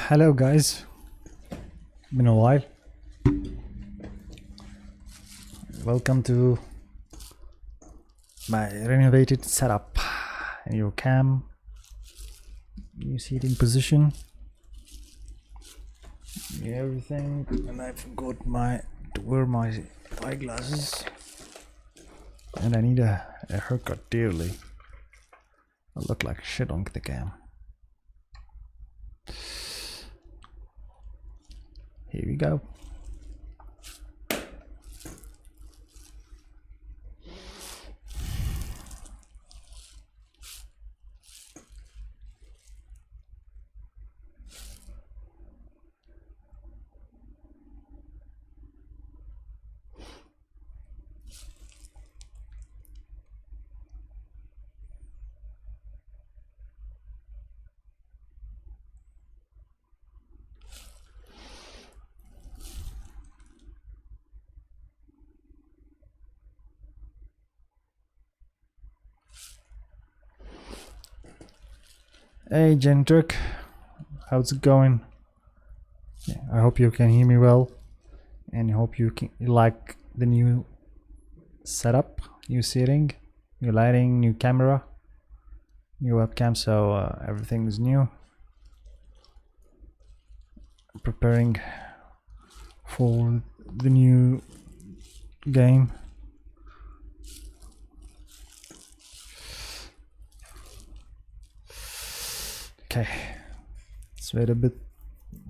Hello guys, been a while. Welcome to my renovated setup. New cam, new seating position, everything, and I forgot to wear my eyeglasses, and I need a haircut dearly. I look like shit on the cam. Here we go. Hey Gentrick, how's it going? Yeah, I hope you can hear me well, and I hope you like the new setup, new seating, new lighting, new camera, new webcam, so everything is new. I'm preparing for the new game. Okay, let's wait a bit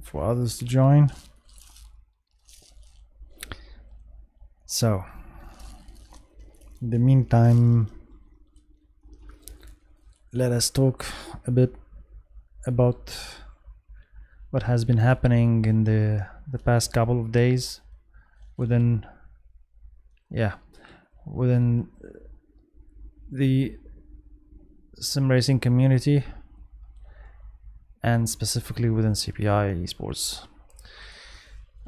for others to join. So, in the meantime, let us talk a bit about what has been happening in the past couple of days within the sim racing community, and specifically within CPI esports.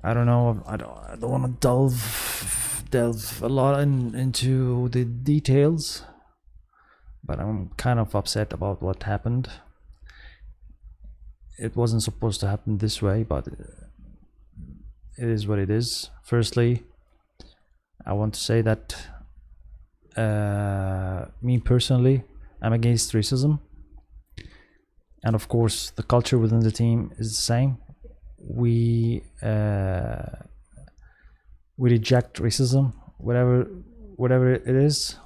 I don't know, I don't want to delve a lot into the details, but I'm kind of upset about what happened. It wasn't supposed to happen this way, but it is what it is. Firstly, I want to say that me personally, I'm against racism. And of course, the culture within the team is the same. We reject racism, whatever it is.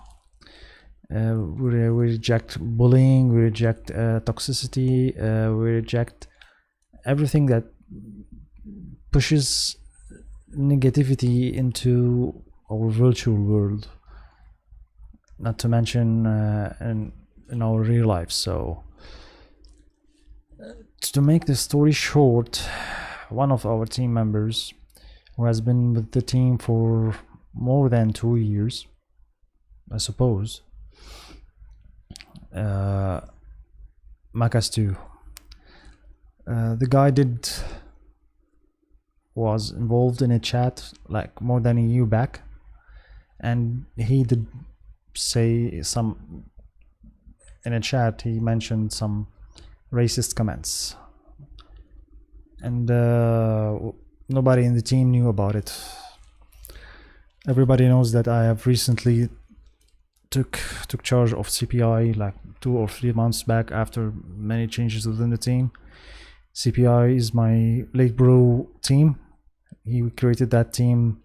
We reject bullying. We reject toxicity. We reject everything that pushes negativity into our virtual world. Not to mention in our real life. So, to make the story short, one of our team members, who has been with the team for more than 2 years, I suppose, Makastu, the guy was involved in a chat like more than a year back, and he did say some in a chat. He mentioned some racist comments, and nobody in the team knew about it. Everybody knows that I have recently took charge of CPI like 2 or 3 months back after many changes within the team. CPI is my late bro team. He created that team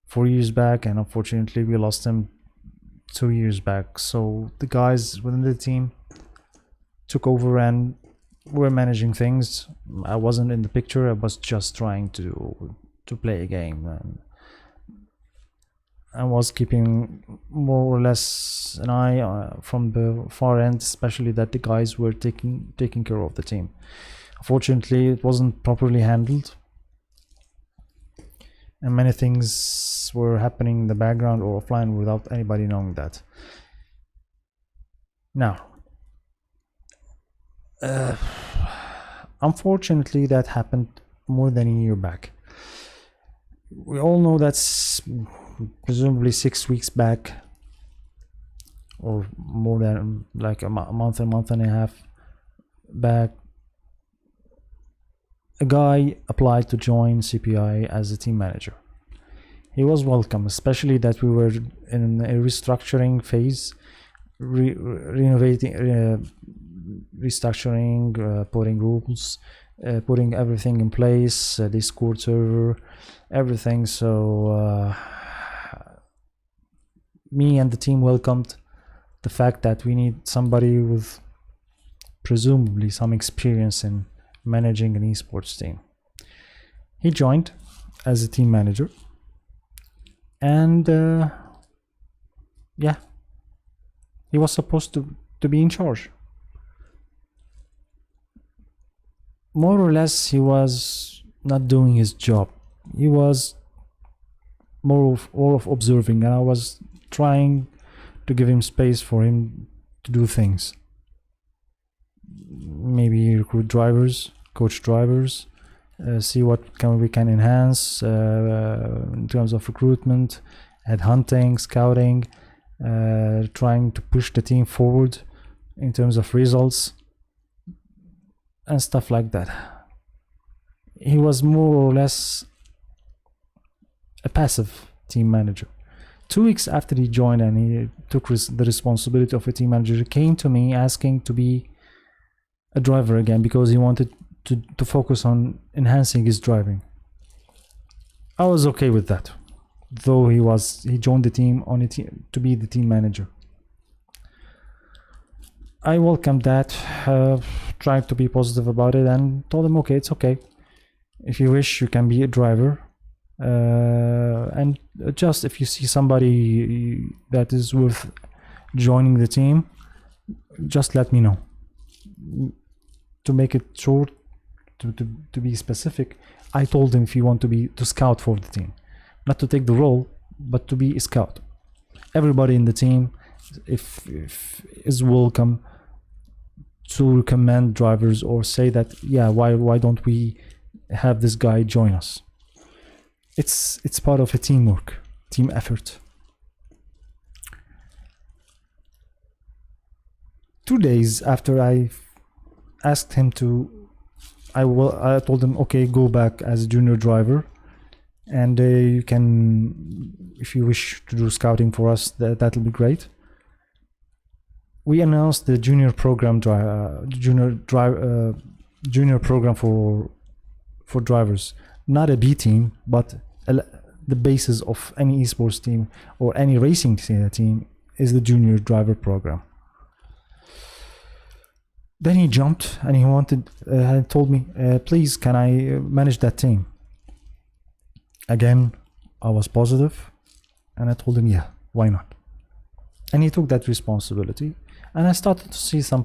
4 years back, and unfortunately we lost him 2 years back. So the guys within the team took over and were managing things. I wasn't in the picture. I was just trying to play a game, and I was keeping more or less an eye from the far end, especially that the guys were taking care of the team. Unfortunately, it wasn't properly handled, and many things were happening in the background or offline without anybody knowing that. Now, unfortunately, that happened more than a year back. We all know that's presumably 6 weeks back, or more than like a month and a half back. a guy applied to join CPI as a team manager. He was welcome, especially that we were in a restructuring phase, restructuring, putting rules, putting everything in place, Discord server, everything. So me and the team welcomed the fact that we need somebody with presumably some experience in managing an esports team. He joined as a team manager, and yeah, he was supposed to be in charge. More or less, he was not doing his job. He was more of observing, and I was trying to give him space for him to do things. Maybe recruit drivers, coach drivers, see what we can enhance in terms of recruitment, headhunting, scouting, trying to push the team forward in terms of results and stuff like that. He was more or less a passive team manager. 2 weeks after he joined and he took the responsibility of a team manager, he came to me asking to be a driver again because he wanted to focus on enhancing his driving. I was okay with that, though he joined the team to be the team manager. I welcomed that, tried to be positive about it, and told him, okay, it's okay. If you wish, you can be a driver. And just if you see somebody that is worth joining the team, just let me know. To make it short, to be specific, I told him if you want to scout for the team, not to take the role, but to be a scout. Everybody in the team, if is welcome to recommend drivers or say that, yeah, why don't we have this guy join us? It's part of a teamwork, team effort. 2 days after I asked him I told him, okay, go back as a junior driver, and you can, if you wish to do scouting for us, that'll be great. We announced the junior program junior program for drivers, not a B team, but the basis of any esports team or any racing team is the junior driver program. Then he jumped and he told me, please, can I manage that team? Again, I was positive and I told him, yeah, why not? And he took that responsibility, and I started to see some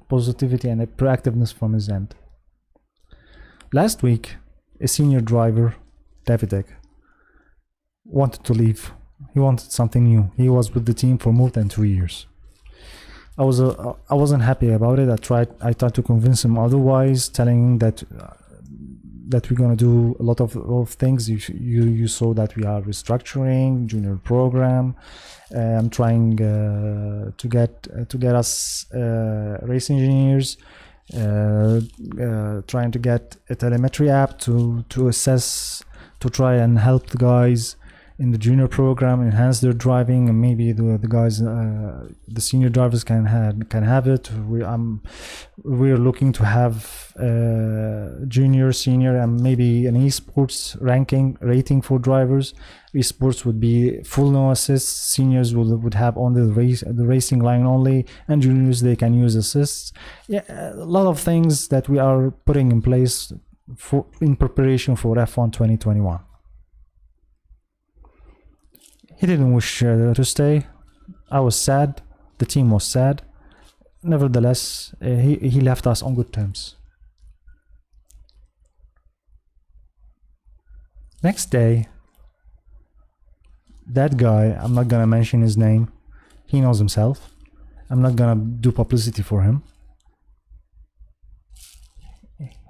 positivity and a proactiveness from his end. Last week, a senior driver, Davidek, wanted to leave. He wanted something new. He was with the team for more than 2 years. I wasn't happy about it. I tried to convince him otherwise, telling him that we're gonna do a lot of things. You saw that we are restructuring junior program. I'm trying to get us race engineers, trying to get a telemetry app to assess, to try and help the guys in the junior program enhance their driving, and maybe the guys, the senior drivers can have it. We're looking to have junior, senior, and maybe an esports rating for drivers. Esports would be full no assists. Seniors would have only the racing line only, and juniors, they can use assists. Yeah, a lot of things that we are putting in place in preparation for F1 2021. He didn't wish to stay. I was sad. The team was sad. Nevertheless, he left us on good terms. Next day, that guy, I'm not gonna mention his name. He knows himself. I'm not gonna do publicity for him.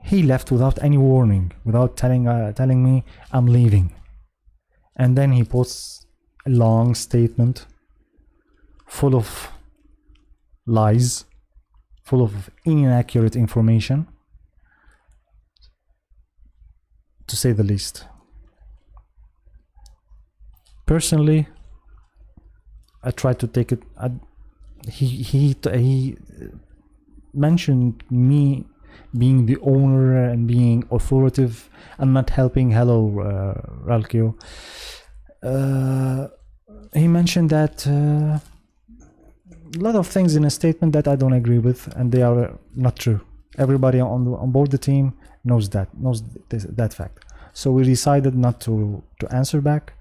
He left without any warning, without telling me I'm leaving. And then he posts a long statement full of lies, full of inaccurate information, to say the least. Personally, I tried to take it. He mentioned me being the owner and being authoritative and not helping. Hello, Ralkio. He mentioned that a lot of things in a statement that I don't agree with, and they are not true. Everybody on board the team knows that fact. So we decided not to answer back,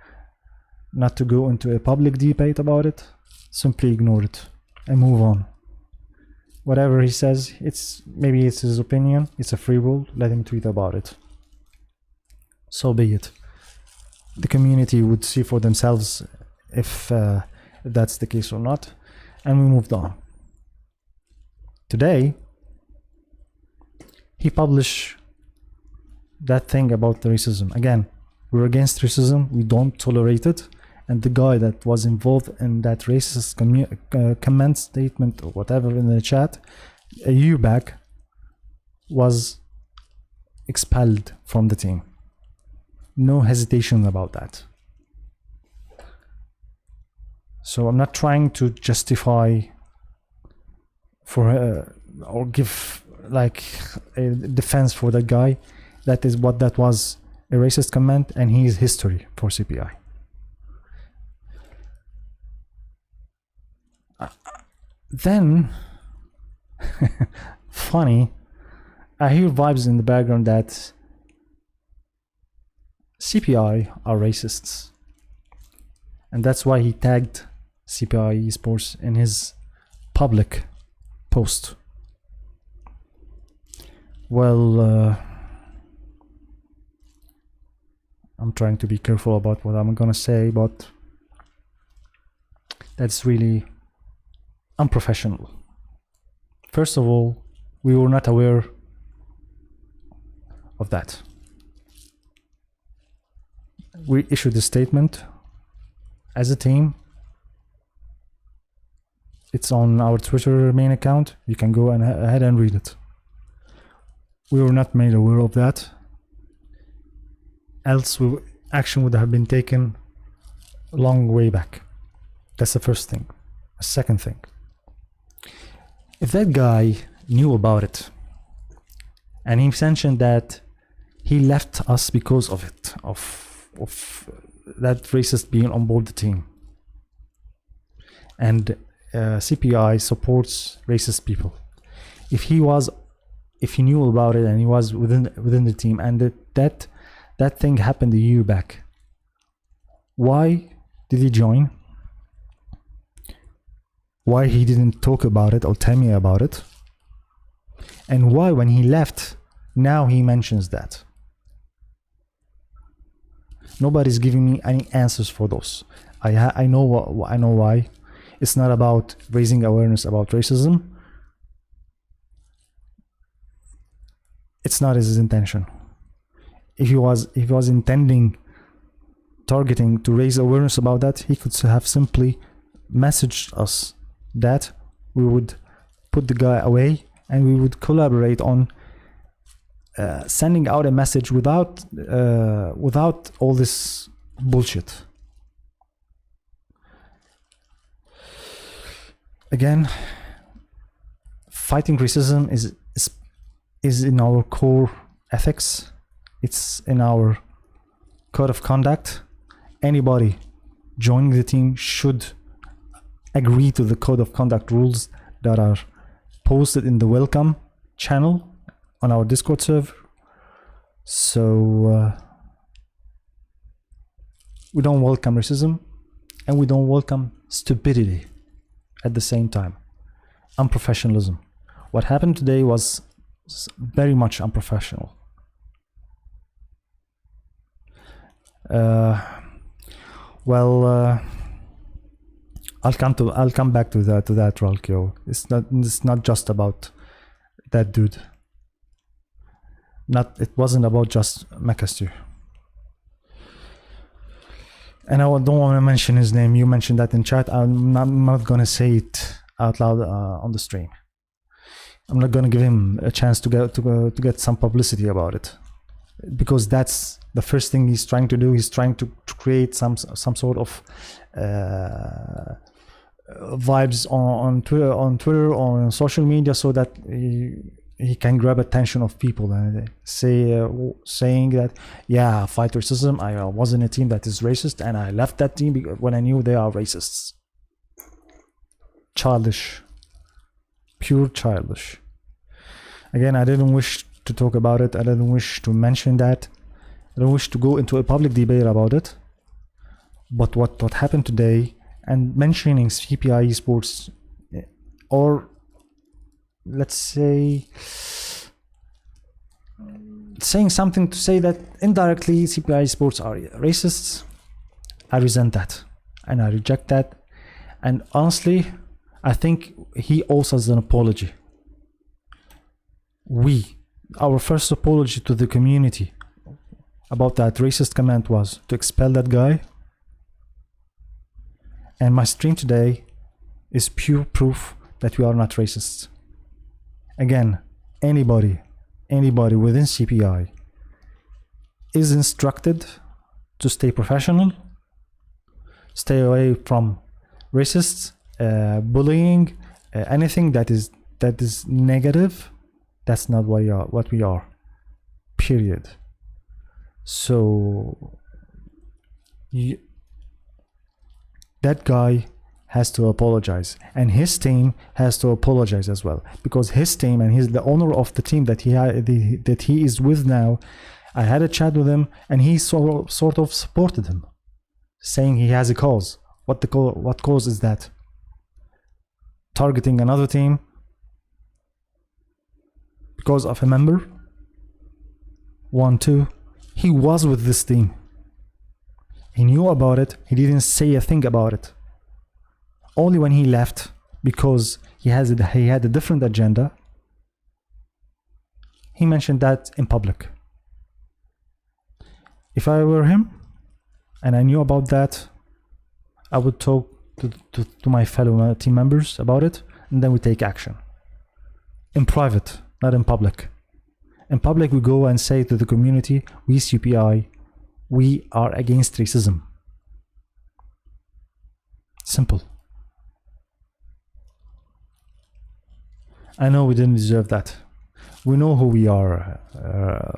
not to go into a public debate about it. Simply ignore it and move on. Whatever he says, maybe it's his opinion. It's a free will. Let him tweet about it. So be it. The community would see for themselves if that's the case or not, and we moved on. Today, he published that thing about the racism. Again, we're against racism. We don't tolerate it. And the guy that was involved in that racist comment statement or whatever in the chat a year back was expelled from the team. No hesitation about that. So I'm not trying to justify for or give like a defense for that guy. That is what that was, a racist comment, and he is history for CPI. Then, funny, I hear vibes in the background that CPI are racists, and that's why he tagged CPI esports in his public post. Well, I'm trying to be careful about what I'm gonna say, but that's really unprofessional. First of all, we were not aware of that. We issued a statement as a team. It's on our Twitter main account. You can go ahead and read it. We were not made aware of that. Else action would have been taken a long way back. That's the first thing. A second thing. If that guy knew about it, and he mentioned that he left us because of it, of that racist being on board the team, and CPI supports racist people. If he knew about it and he was within the team, and that thing happened a year back, why did he join? Why he didn't talk about it or tell me about it? And why, when he left, now he mentions that? Nobody's giving me any answers for those. I know why. It's not about raising awareness about racism. It's not his intention. If he was targeting to raise awareness about that, he could have simply messaged us that we would put the guy away and we would collaborate on sending out a message without all this bullshit. Again, fighting racism is in our core ethics. It's in our code of conduct. Anybody joining the team should agree to the code of conduct rules that are posted in the welcome channel on our Discord server. So we don't welcome racism, and we don't welcome stupidity at the same time. Unprofessionalism. What happened today was very much unprofessional. I'll come back to that Ralkio. It's not just about that dude. It wasn't about just Makastu. And I don't want to mention his name. You mentioned that in chat. I'm not gonna say it out loud on the stream. I'm not gonna give him a chance to get some publicity about it. because that's the first thing he's trying to do. He's trying to create some sort of vibes on Twitter, on social media, so that he can grab attention of people and saying that, yeah, I fight racism. I was in a team that is racist, and I left that team when I knew they are racists. Childish, pure childish. Again, I didn't wish to talk about it. I didn't wish to mention that. I don't wish to go into a public debate about it. But what happened today, and mentioning CPI esports, or let's say saying something to say that indirectly CPI esports are racists, I resent that and I reject that. And honestly, I think he also has an apology. Our first apology to the community about that racist comment was to expel that guy. And my stream today is pure proof that we are not racists. Again, anybody within CPI is instructed to stay professional, stay away from racists, bullying, anything that is negative. That's not what we are. Period. So that guy has to apologize, and his team has to apologize as well, because his team, and he's the owner of the team that he is with now. I had a chat with him, and he sort of supported him, saying he has a cause. What cause is that? Targeting another team because of a member? 1, 2. He was with this team. He knew about it. He didn't say a thing about it. Only when he left, because he had a different agenda, he mentioned that in public. If I were him and I knew about that, I would talk to my fellow team members about it, and then we take action. In private, not in public. In public, we go and say to the community, we CPI, we are against racism. Simple. I know we didn't deserve that. We know who we are,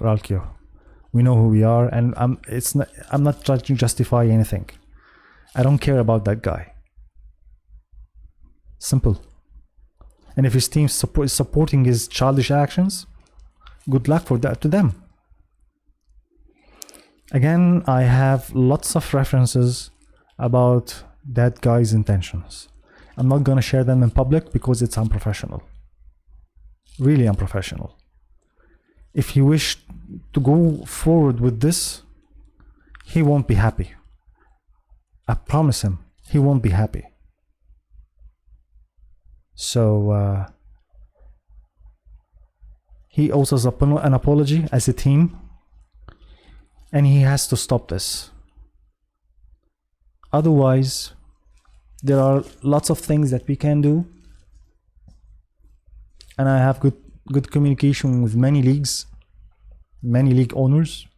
Ralkio. We know who we are, and I'm not trying to justify anything. I don't care about that guy. Simple. And if his team is supporting his childish actions, good luck for that to them. Again, I have lots of references about that guy's intentions. I'm not gonna share them in public because it's unprofessional. Really unprofessional. If he wished to go forward with this, he won't be happy. I promise him, he won't be happy. So he owes us an apology as a team, and he has to stop this. Otherwise, there are lots of things that we can do, and I have good communication with many leagues, many league owners,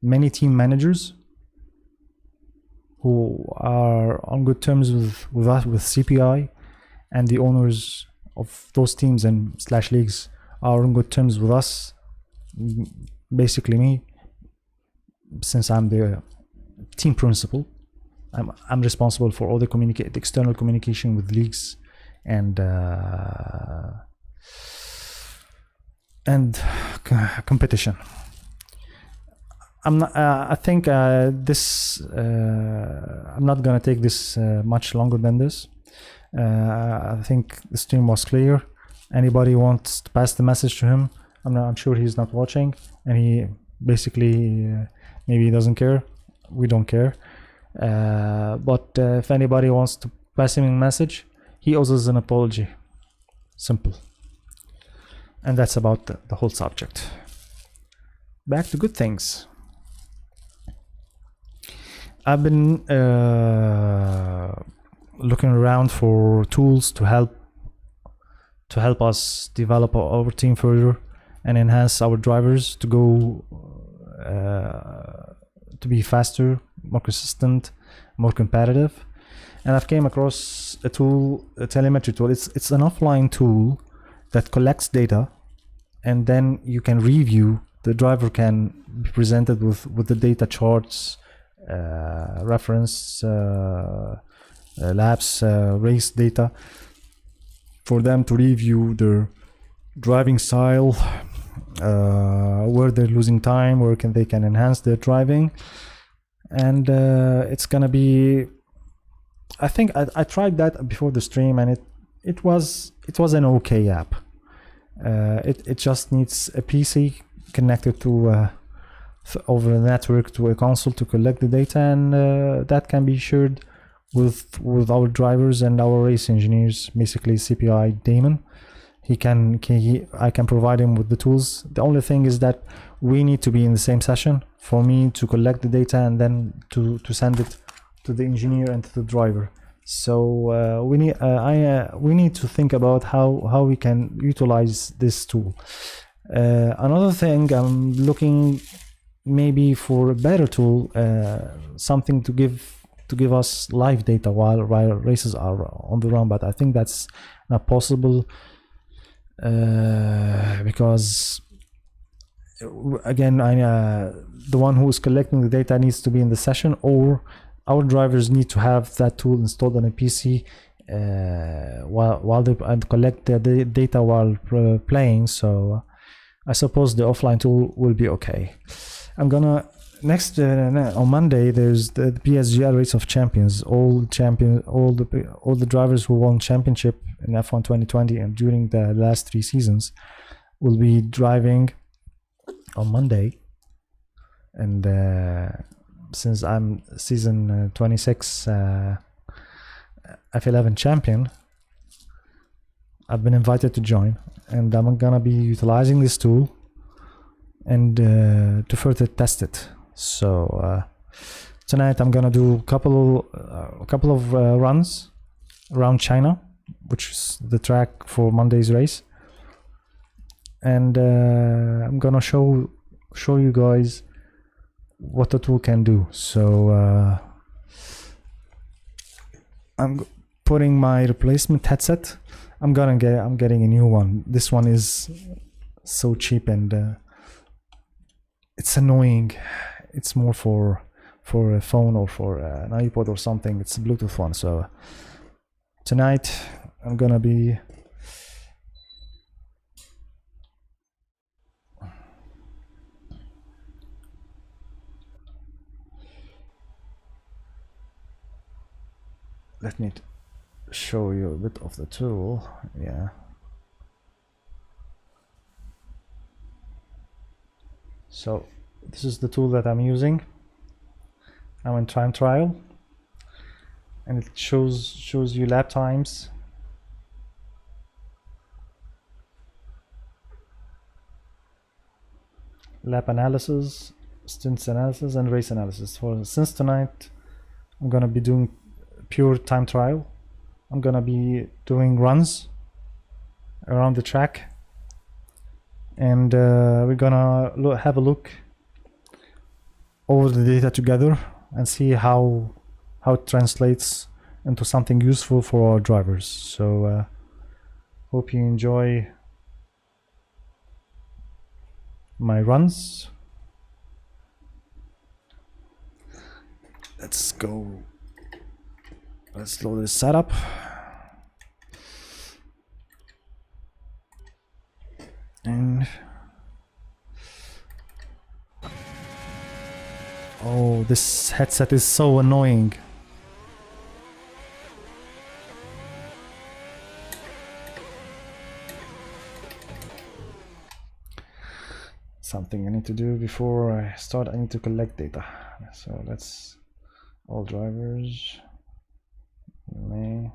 many team managers who are on good terms with us, with CPI, and the owners of those teams and / leagues are on good terms with us. Basically me, since I'm the team principal, I'm responsible for all the external communication with leagues and competition. I'm not. I think this. I'm not gonna take this much longer than this. I think the stream was clear. Anybody wants to pass the message to him? I'm sure he's not watching, and he basically maybe he doesn't care. We don't care. But if anybody wants to pass him a message, he owes us an apology. Simple. And that's about the whole subject. Back to good things. I've been looking around for tools to help us develop our team further, and enhance our drivers to go to be faster, more consistent, more competitive. And I've came across a tool, a telemetry tool. It's an offline tool that collects data, and then you can review. The driver can be presented with the data charts, reference, laps, race data, for them to review their driving style, where they're losing time, where they can enhance their driving. And it's gonna be, I think I tried that before the stream, and it was an okay app. It just needs a PC connected to over a network to a console to collect the data, and that can be shared with our drivers and our race engineers, basically CPI Damon. I can provide him with the tools. The only thing is that we need to be in the same session for me to collect the data and then to send it to the engineer and to the driver. So we need to think about how we can utilize this tool. Another thing, I'm looking maybe for a better tool, something to give us live data while races are on the run, but I think that's not possible. Because again, the one who is collecting the data needs to be in the session, or our drivers need to have that tool installed on a PC while they collect the data while playing. So I suppose the offline tool will be okay. I'm gonna on Monday. There's the PSGL Race of Champions. All the drivers who won championship in F1 2020 and during the last 3 seasons will be driving on Monday. And since I'm season 26 F11 champion, I've been invited to join, and I'm gonna be utilizing this tool and to further test it. So tonight I'm gonna do a couple of runs around China, which is the track for Monday's race, and I'm gonna show you guys what the tool can do. So I'm putting my replacement headset. I'm getting a new one. This one is so cheap, and it's annoying. It's more for a phone or for an iPod or something. It's a Bluetooth one. So tonight I'm gonna be let me show you a bit of the tool. Yeah, so this is the tool that I'm using. I'm in time trial, and it shows you lap times, lap analysis, stints analysis, and race analysis. Since tonight I'm gonna be doing pure time trial. I'm gonna be doing runs around the track, and we're gonna have a look over the data together and see how it translates into something useful for our drivers. So hope you enjoy my runs. Let's go. Let's load this setup. And oh, this headset is so annoying. Something I need to do before I start. I need to collect data. So let's all drivers. May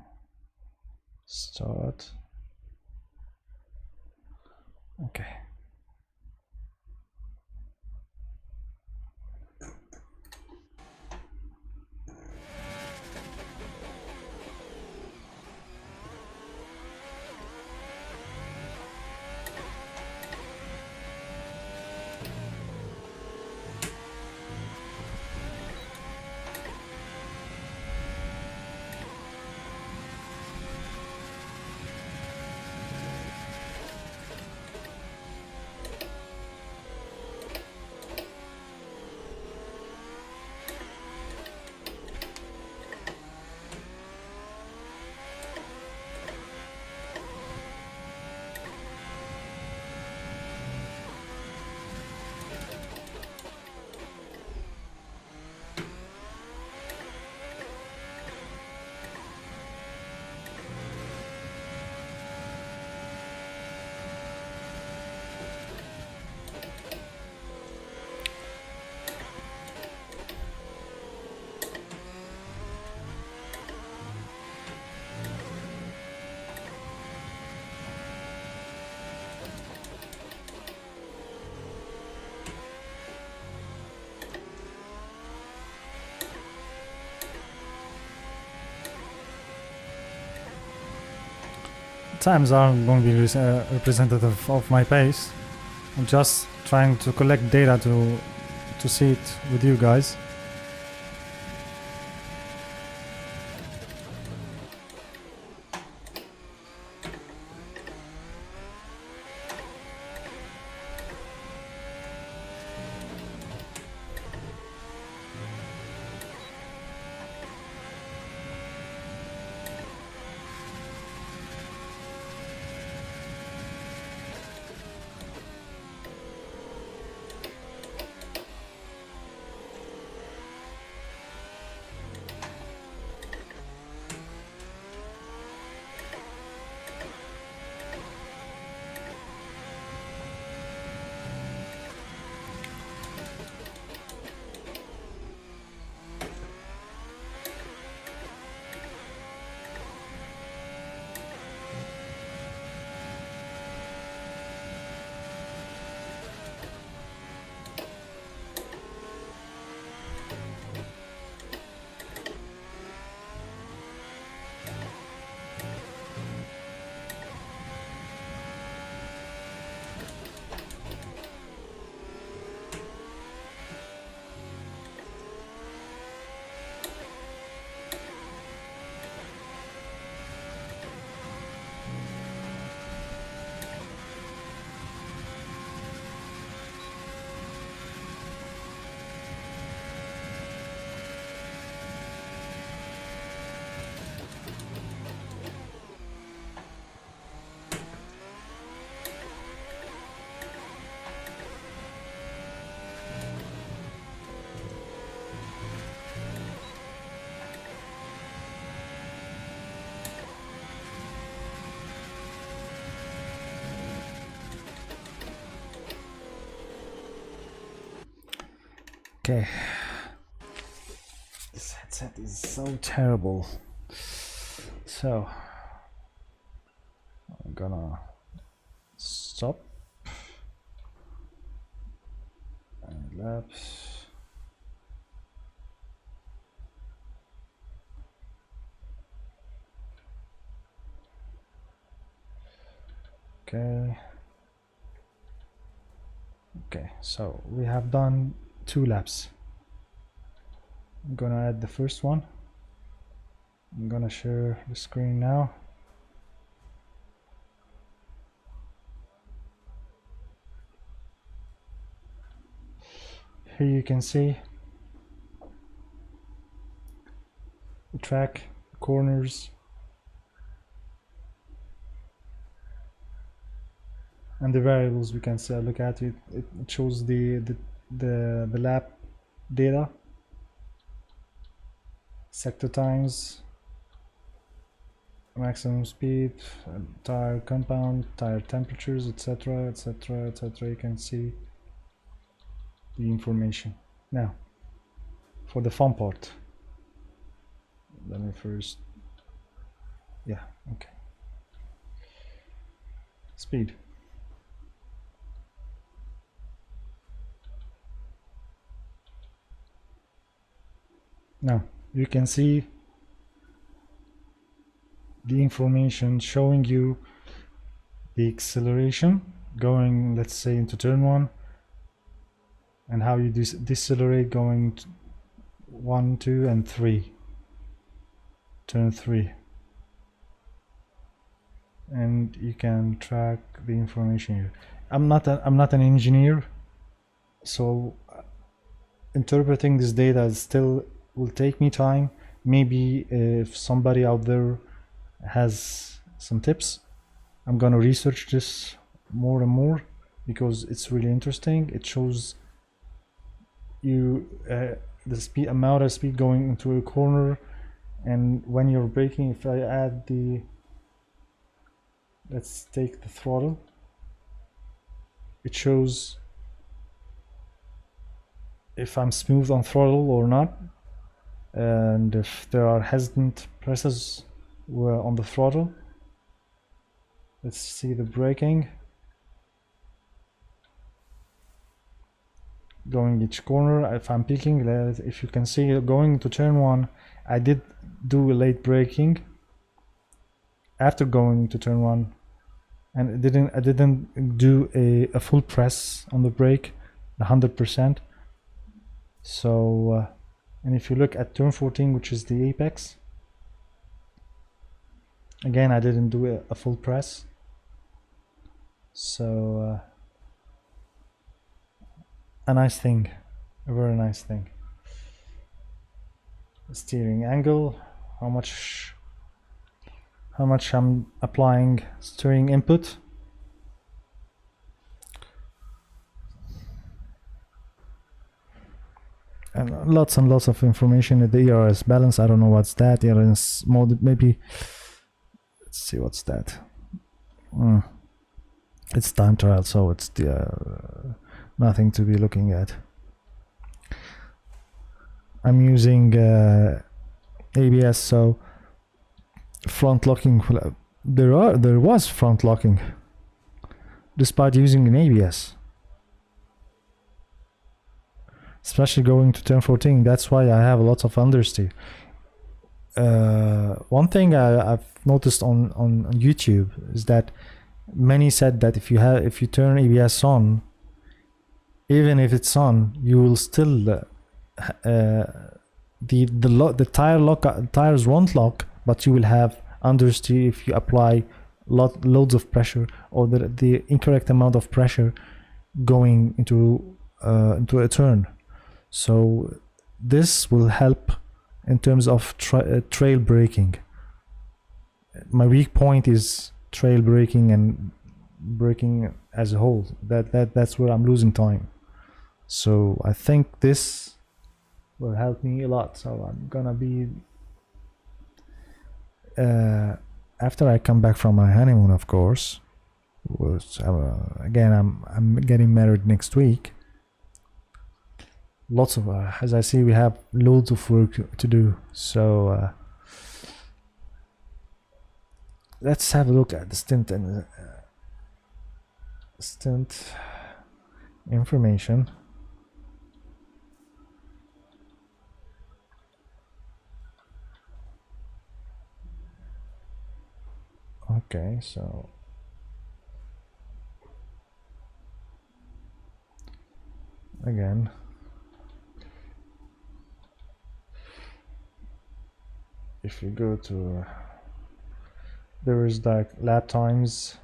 start. Okay. times aren't going to be representative of my pace. I'm just trying to collect data to see it with you guys. Okay. This headset is so terrible. So I'm gonna stop and lapse. Okay. Okay, so we have done 2 laps. I'm gonna add the first one. I'm gonna share the screen now. Here you can see the track, corners, and the variables. We can see, look at it. It shows the lap data, sector times, maximum speed, tire compound, tire temperatures, etc, etc, etc. You can see the information. Now for the fun part, let me first, yeah, okay, speed. Now you can see the information showing you the acceleration going, let's say, into turn 1, and how you decelerate going to 1, 2, and 3, turn 3, and you can track the information here. I'm not an engineer, so interpreting this data still will take me time. Maybe if somebody out there has some tips, I'm gonna research this more and more because it's really interesting. It shows you the speed, amount of speed going into a corner, and when you're braking. If I add the, let's take the throttle, it shows if I'm smooth on throttle or not, and if there are hesitant presses on the throttle. Let's see the braking, going each corner. If I'm peaking, if you can see going to turn 1, I did do a late braking, after going to turn 1, and I didn't do a full press on the brake 100%. So and if you look at turn 14, which is the apex, again I didn't do a full press. So a nice thing, a very nice thing. Steering angle, how much I'm applying steering input. And lots of information. The ERS balance, I don't know what's that. ERS mode, maybe. Let's see what's that. It's time trial, so it's nothing to be looking at. I'm using ABS, so front locking. There was front locking despite using an ABS, especially going to turn 14. That's why I have lots of understeer. One thing I've noticed on YouTube is that many said that if you turn ABS on, even if it's on, you will still the tires won't lock, but you will have understeer if you apply loads of pressure, or the incorrect amount of pressure going into a turn. So this will help in terms of trail braking. My weak point is trail braking and braking as a whole. That's where I'm losing time. So I think this will help me a lot. So I'm gonna be after I come back from my honeymoon, of course, which again I'm getting married next week. Lots of as I see, we have loads of work to do. So let's have a look at the stint and stint information. Okay, so again, if you go to, there is like lap times,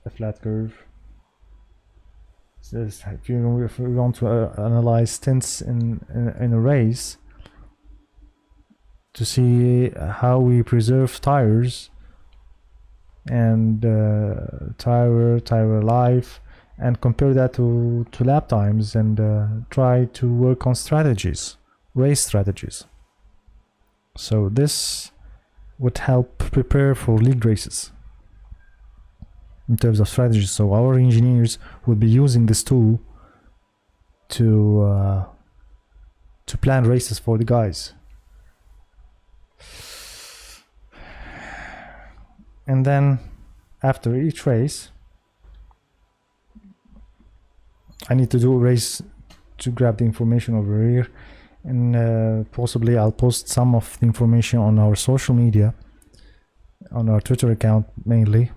a flat curve. So if you want to analyze stints in a race, to see how we preserve tires and tire life, and compare that to lap times, and try to work on race strategies. So this would help prepare for league races in terms of strategy. So our engineers will be using this tool to plan races for the guys. And then after each race, I need to do a race to grab the information over here, and possibly I'll post some of the information on our social media, on our Twitter account mainly.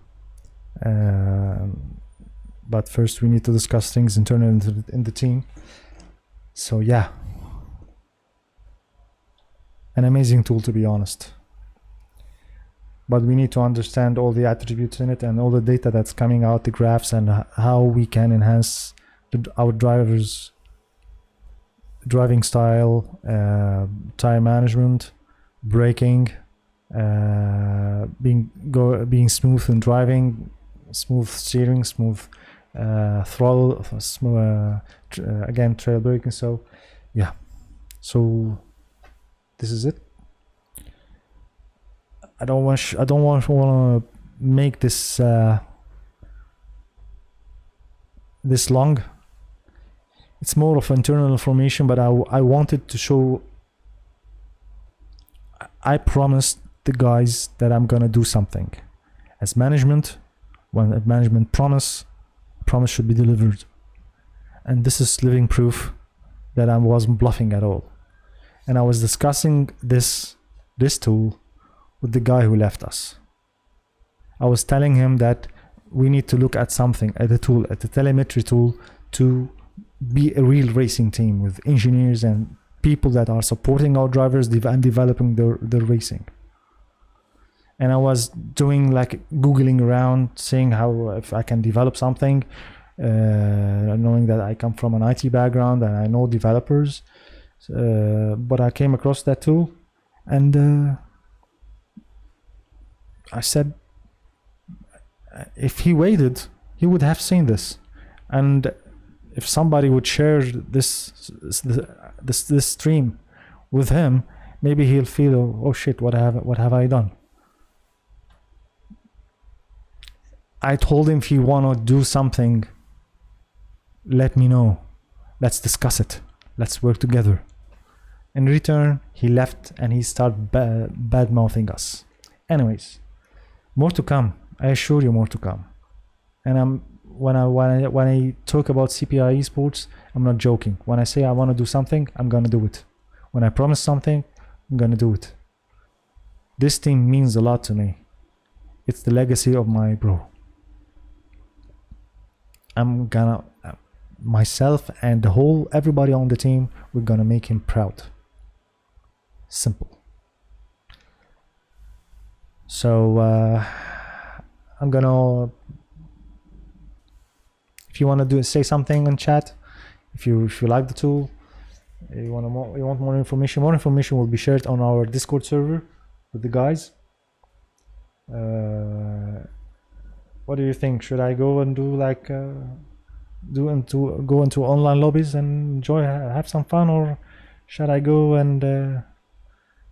But first we need to discuss things internally in the team. So yeah, an amazing tool, to be honest. But we need to understand all the attributes in it and all the data that's coming out, the graphs, and how we can enhance our drivers' driving style, tire management, braking, being smooth in driving, smooth steering, smooth throttle, again trail braking. So yeah, so this is it. I don't want to make this this long. It's more of internal information, but I wanted to show. I promised the guys that I'm gonna do something. As management, when a management promise should be delivered, and this is living proof that I wasn't bluffing at all. And I was discussing this tool with the guy who left us. I was telling him that we need to look at something, at a tool, at the telemetry tool, to be a real racing team with engineers and people that are supporting our drivers and developing their racing. And I was doing like Googling around, seeing how if I can develop something, knowing that I come from an IT background and I know developers. But I came across that tool, and I said, if he waited, he would have seen this. And if somebody would share this stream with him, maybe he'll feel, oh shit, what have I done? I told him, if you want to do something, let me know. Let's discuss it. Let's work together. In return, he left and he started bad-mouthing us. Anyways, more to come. I assure you, more to come. And when I talk about CPI esports, I'm not joking. When I say I want to do something, I'm gonna do it. When I promise something, I'm gonna do it. This team means a lot to me. It's the legacy of my bro. I'm gonna, myself and everybody on the team, we're gonna make him proud. Simple. So I'm gonna, if you want to say something in chat, if you like the tool, you want more information will be shared on our Discord server with the guys. What do you think? Should I go and do like go into online lobbies and enjoy, have some fun, or should I go and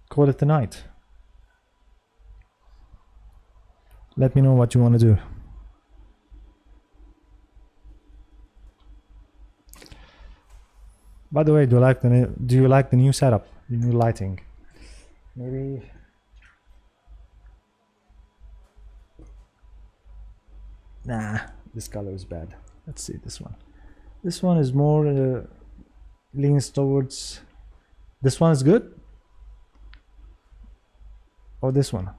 call it a night? Let me know what you want to do. By the way, do you like the new setup, the new lighting? Maybe. Nah, this color is bad. Let's see this one. This one is more leans towards. This one is good. Or this one.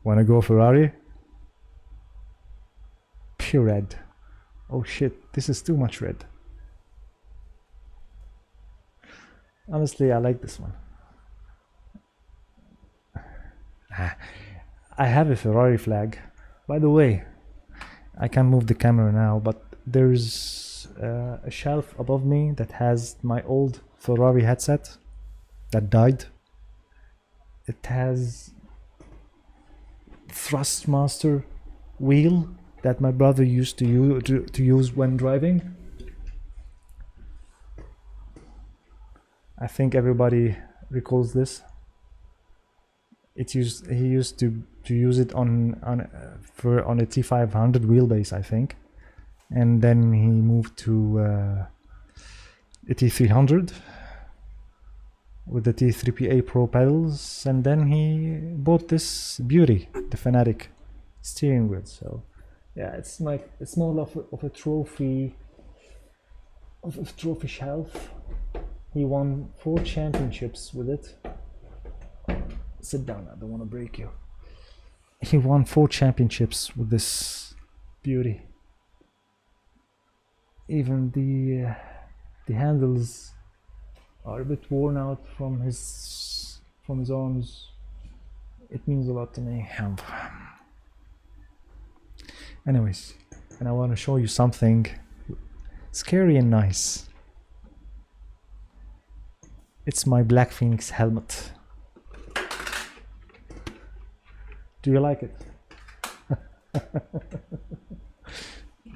Wanna go Ferrari? Pure red. Oh shit, this is too much red. Honestly, I like this one. I have a Ferrari flag. By the way, I can't move the camera now, but there's a shelf above me that has my old Ferrari headset that died. It has Thrustmaster wheel that my brother used to use when driving. I think everybody recalls this. He used to use it on a T500 wheelbase, I think, and then he moved to a T300 with the T3PA Pro pedals, and then he bought this beauty, the Fanatic steering wheel. So yeah, it's more of a trophy shelf. He won 4 championships with it. Sit down, I don't want to break you. He won 4 championships with this beauty. Even the handles are a bit worn out from his arms. It means a lot to me. Anyways, and I want to show you something scary and nice. It's my Black Phoenix helmet. Do you like it?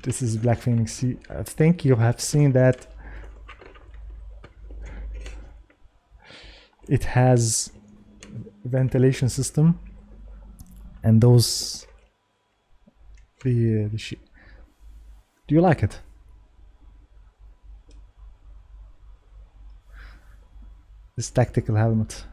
This is Black Phoenix. I think you have seen that. It has ventilation system, and those the sheet. Do you like it? This tactical helmet.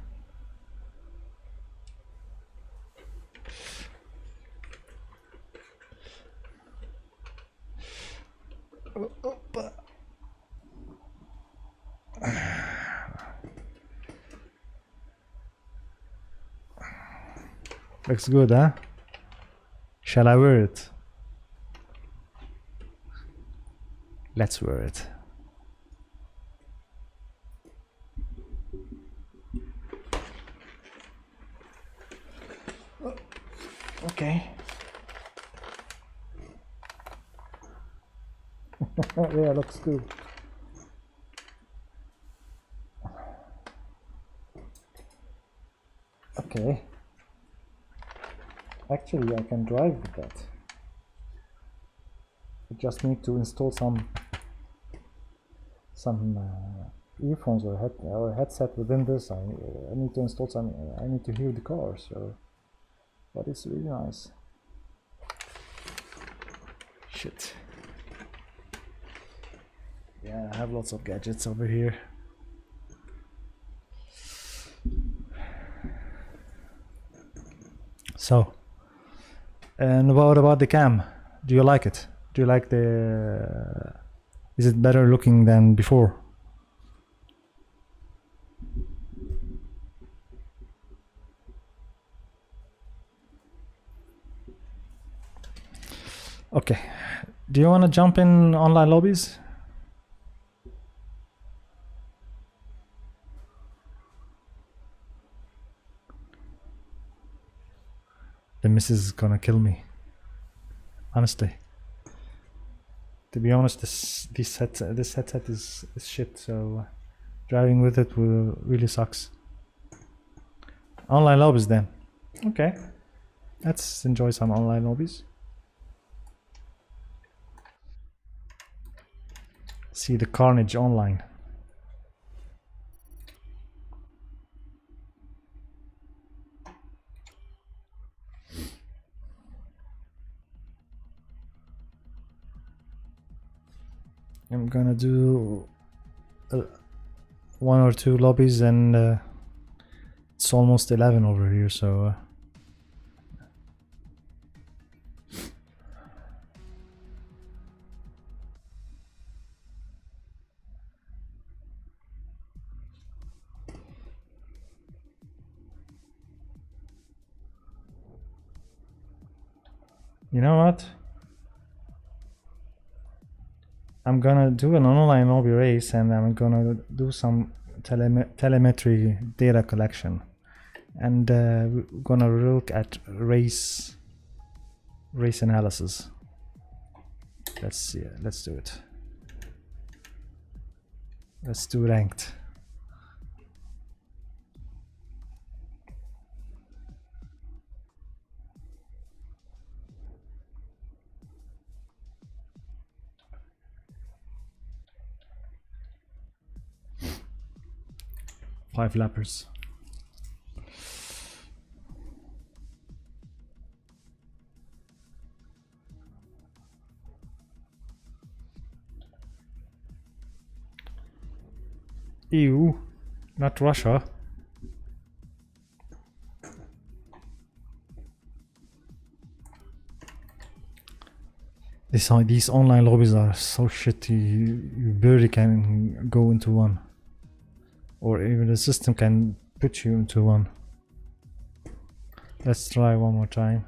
Looks good, huh? Shall I wear it? Let's wear it. Okay. Yeah, looks good. Okay. Actually, I can drive with that. I just need to install some earphones or headset within this. I need to install some. I need to hear the car. So, but it's really nice. Shit. Yeah, I have lots of gadgets over here. So, and what about the cam? Do you like it? Do you like the... Is it better looking than before? Okay. Do you want to jump in online lobbies? The missus is gonna kill me. Honestly. To be honest, this headset is shit, so driving with it really sucks. Online lobbies then. Okay. Let's enjoy some online lobbies. See the carnage online. I'm gonna do one or two lobbies, and it's almost 11 over here, so you know what? I'm gonna do an online lobby race, and I'm gonna do some telemetry data collection, and we're gonna look at race analysis. Let's see. Let's do it. Let's do ranked. Five lappers. EU, not Russia. These online lobbies are so shitty. You barely can go into one, or even the system can put you into one. Let's try one more time.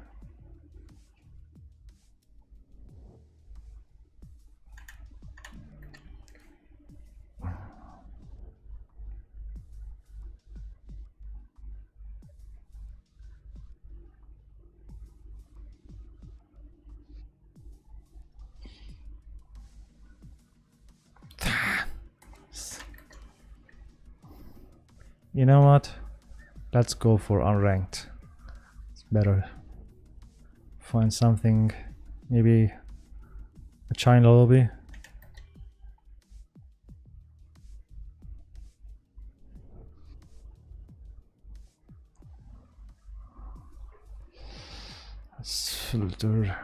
You know what? Let's go for unranked. It's better. Find something, maybe a China lobby. Let's filter.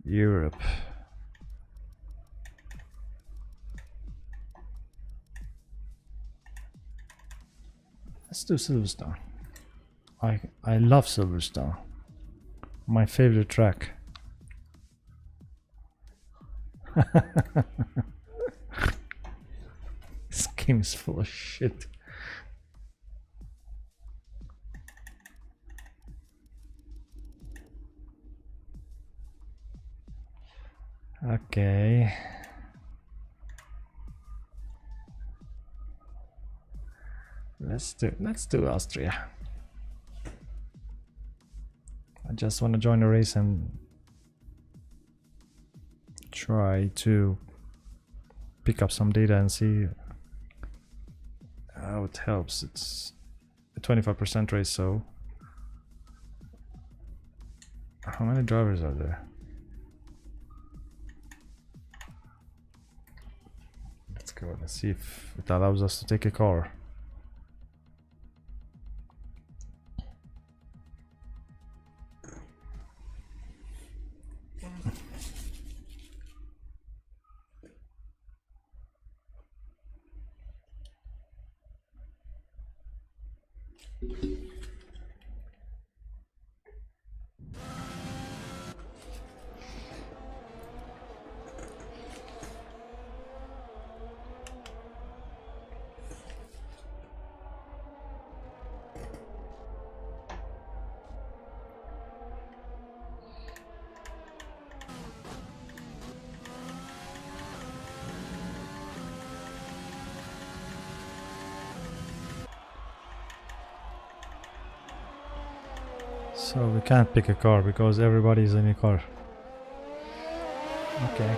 Europe. Let's do Silverstone. I love Silverstone. My favorite track. This game is full of shit. Okay. Let's do Austria. I just want to join the race and try to pick up some data and see how it helps. It's a 25% race, so how many drivers are there? Let's go. Let's see if it allows us to take a car. So we can't pick a car because everybody's in a car. Okay.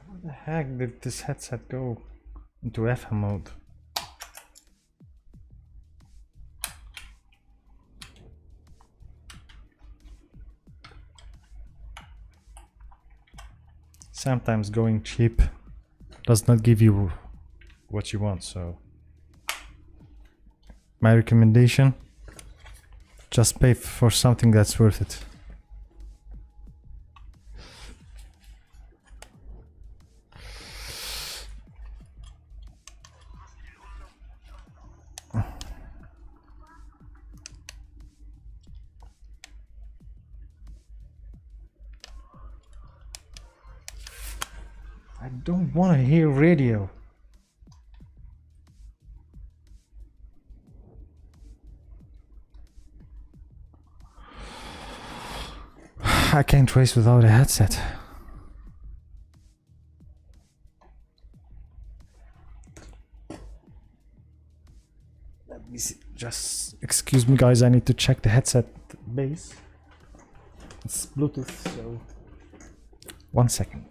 How the heck did this headset go into FM mode? Sometimes going cheap does not give you what you want, so my recommendation, just pay for something that's worth it. I don't want to hear radio. I can't race without a headset. Let me see. Just excuse me, guys. I need to check the headset base. It's Bluetooth, so 1 second.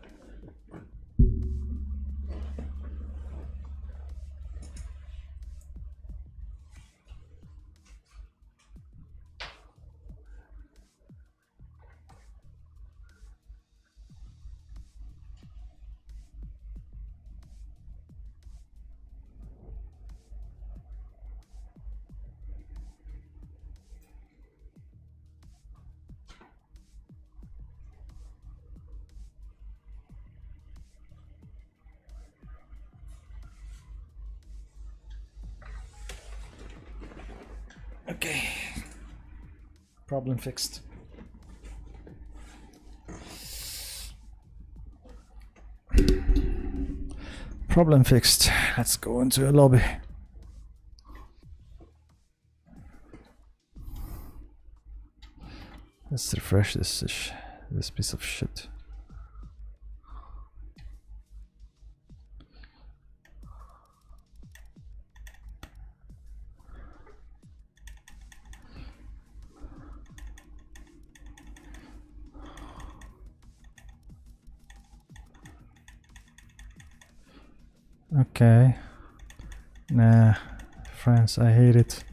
Okay, problem fixed. Problem fixed. Let's go into a lobby. Let's refresh this piece of shit. Okay. Nah, France, I hate it.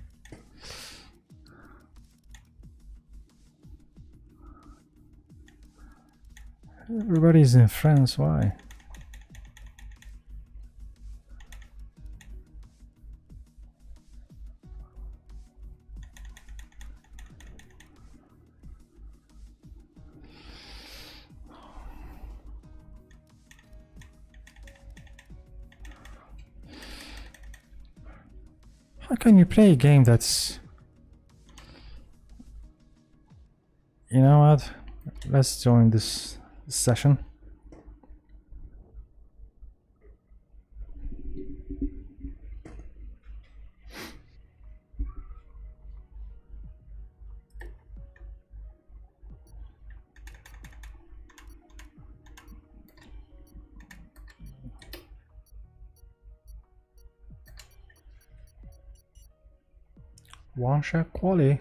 Everybody's in France, why? How can you play a game that's... You know what? Let's join this session. One shot quality.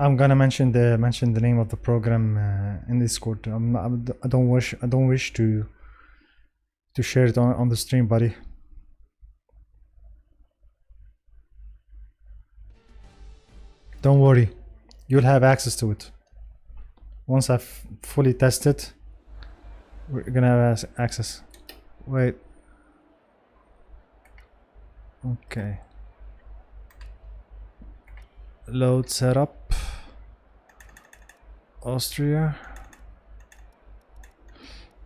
I'm gonna mention the name of the program in Discord. I don't wish to share it on the stream, buddy. Don't worry, you'll have access to it. Once I've fully tested, we're gonna have access. Wait. Okay. Load setup. Austria.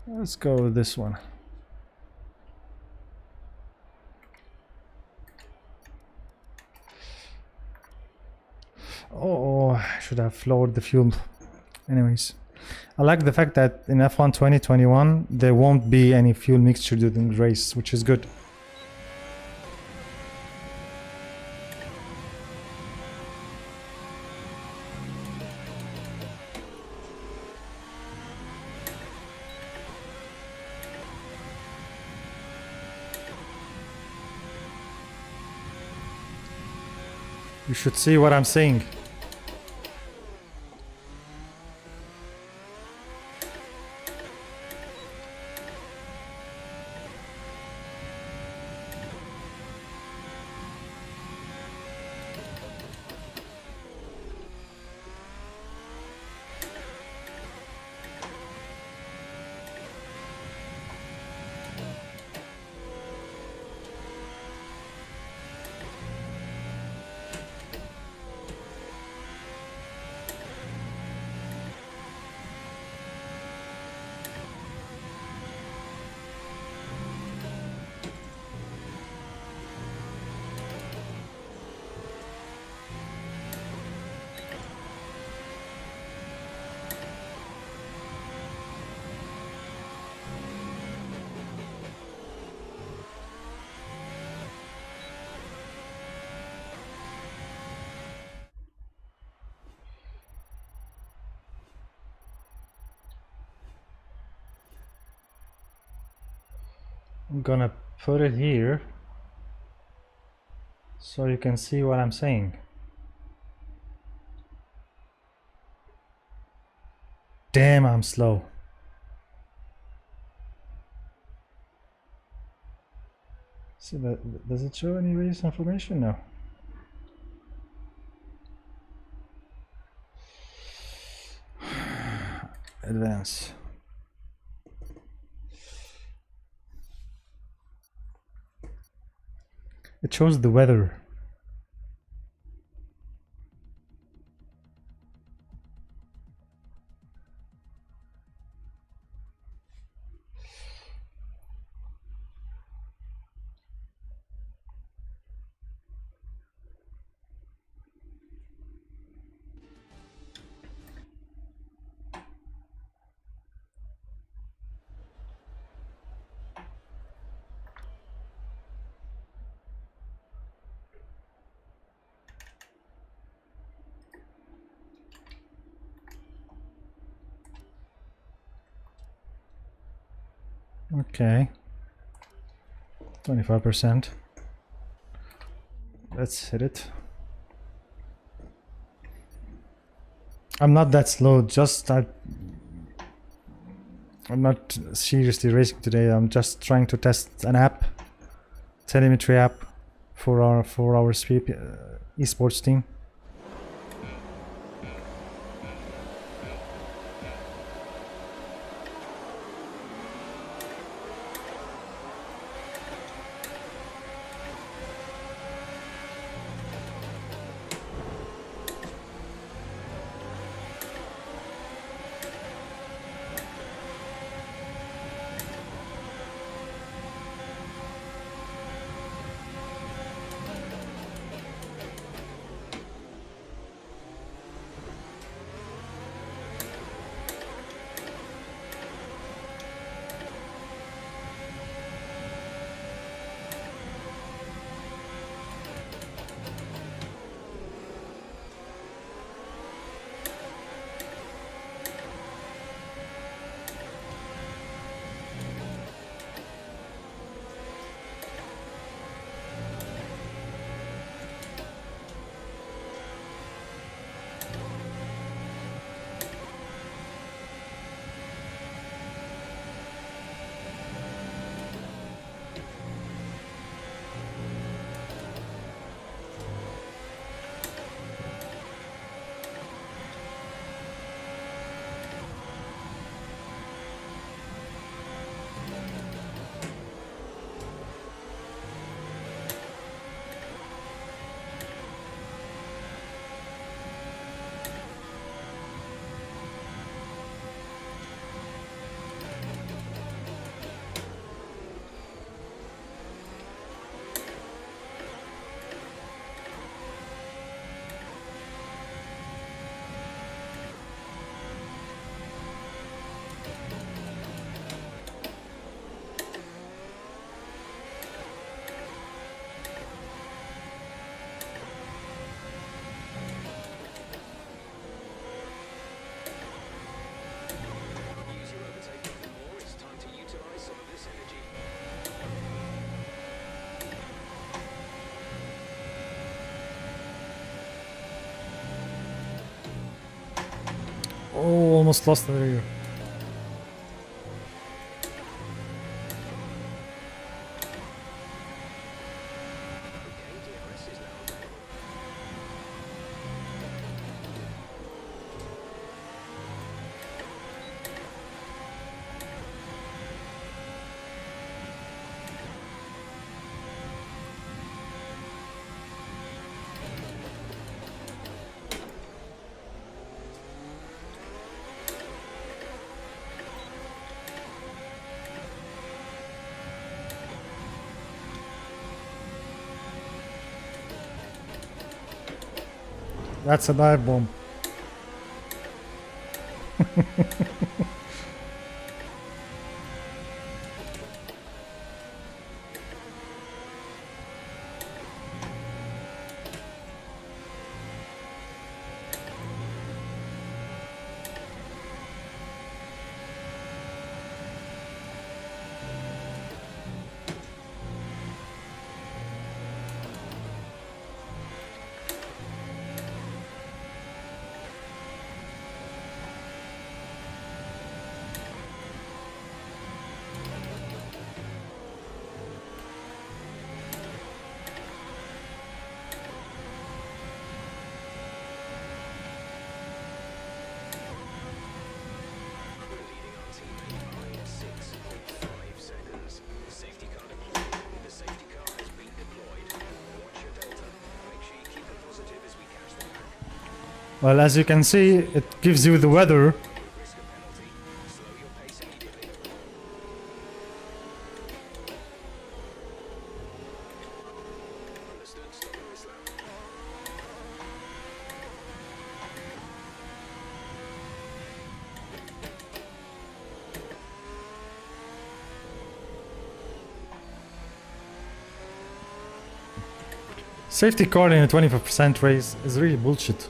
Let's go with this one. Oh, I should have lowered the fuel. Anyways, I like the fact that in F1 2021 there won't be any fuel mixture during the race, which is good. You should see what I'm saying. I'm gonna put it here so you can see what I'm saying. Damn, I'm slow. See, does it show any race information? No. Advance. It shows the weather. Okay, 25%. Let's hit it. I'm not that slow, just I'm not seriously racing today. I'm just trying to test an app, Telemetry app. for our esports team. Oh, almost lost the rear. That's a dive bomb. Well, as you can see, it gives you the weather. Safety car in a 25% race is really bullshit.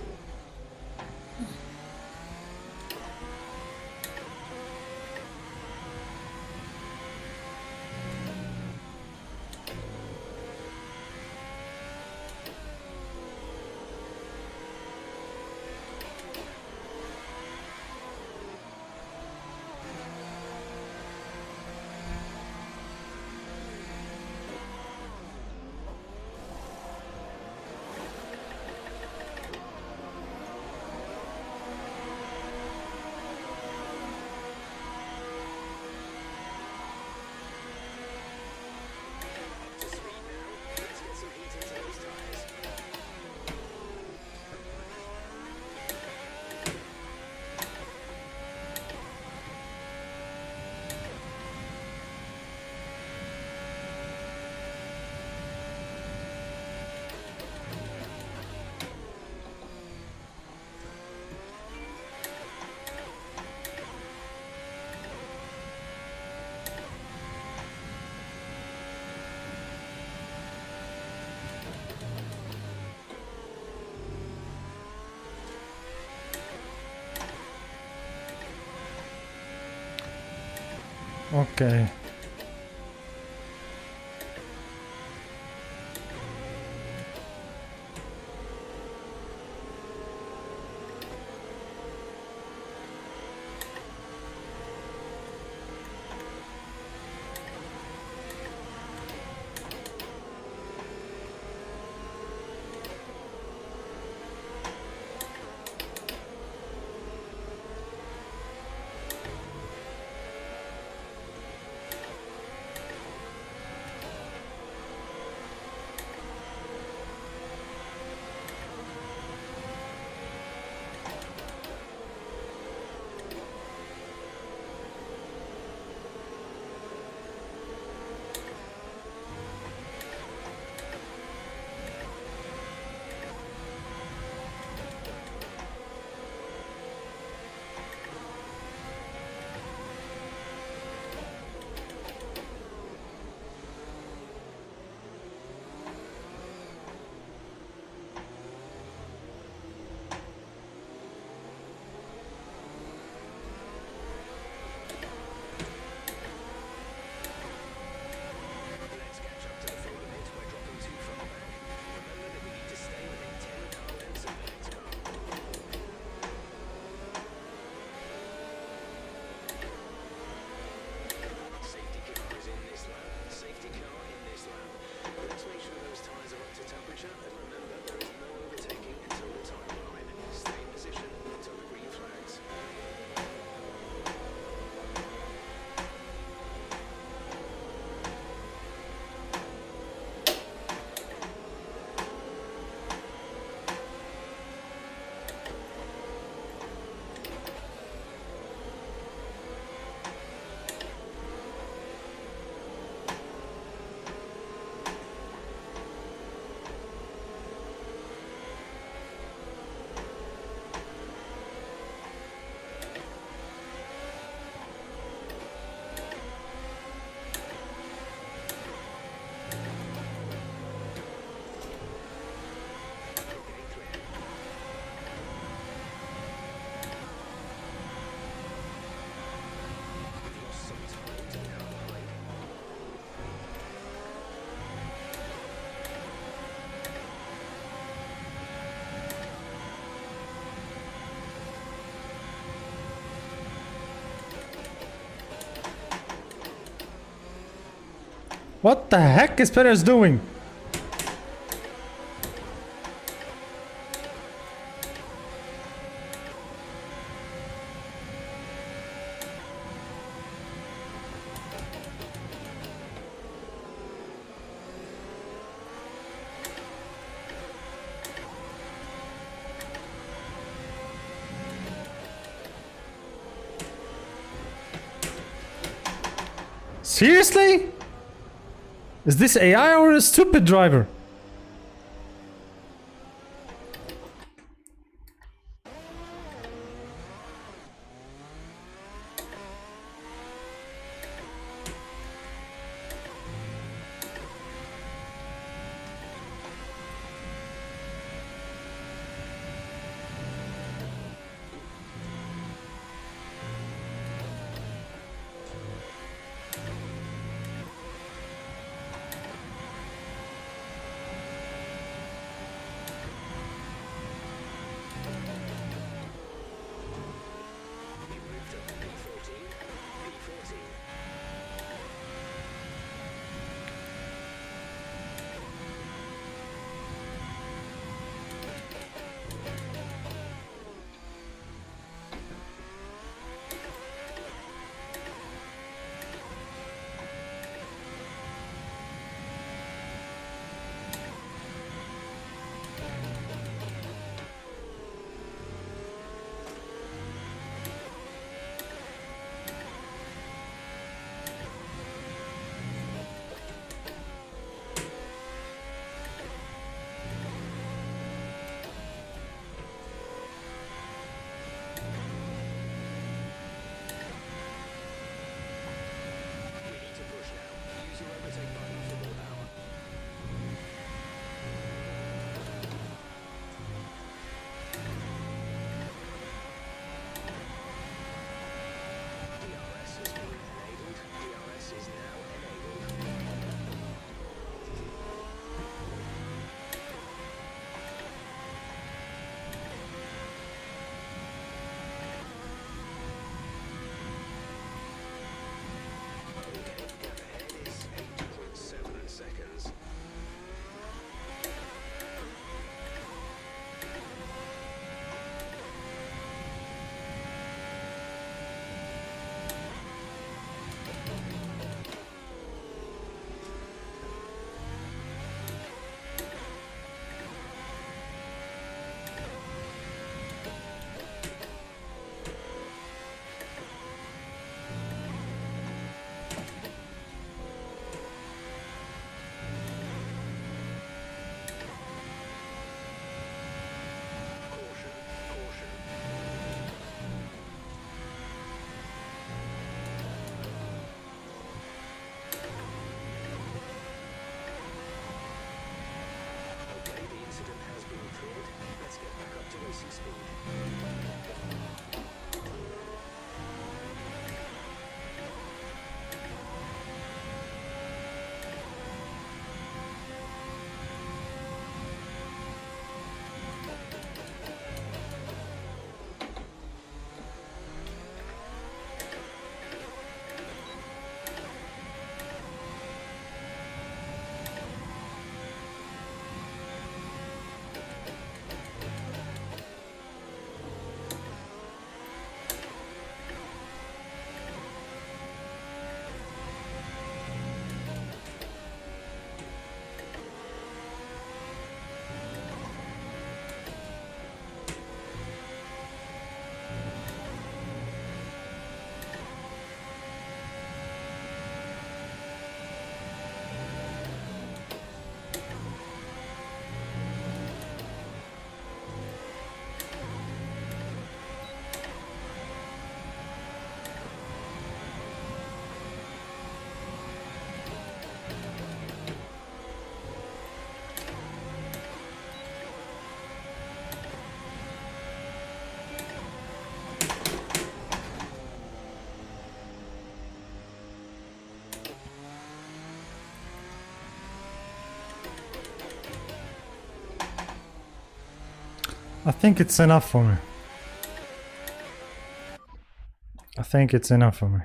Okay. What the heck is Perez doing? Seriously? Is this AI or a stupid driver? I think it's enough for me. I think it's enough for me.